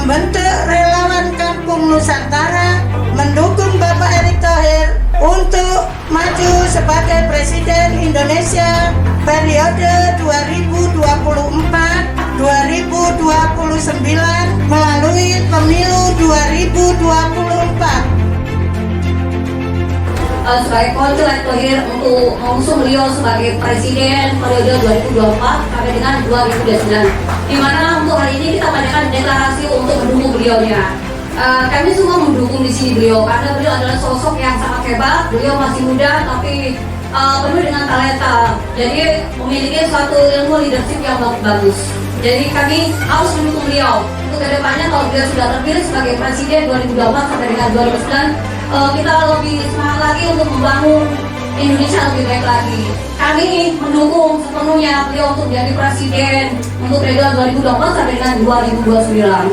membentuk relawan Kampung Nusantara mendukung Bapak Erick Thohir untuk maju sebagai Presiden Indonesia periode 2024-2029 melalui pemilu 2024. Sebagai konco Erick Thohir untuk mengusung beliau sebagai Presiden periode 2024 sampai dengan 2029, di mana untuk hari ini kita adakan deklarasi untuk mendukung beliaunya. Kami semua mendukung di sini beliau karena beliau adalah sosok yang sangat hebat. Beliau masih muda tapi penuh dengan talenta, jadi memiliki suatu ilmu leadership yang bagus. Jadi kami harus mendukung beliau untuk kedepannya. Kalau beliau sudah terpilih sebagai Presiden 2024 sampai dengan 2029, kita lebih semangat lagi untuk membangun Indonesia lebih baik lagi. Kami mendukung sepenuhnya beliau untuk menjadi Presiden untuk periode 2024 sampai dengan 2029.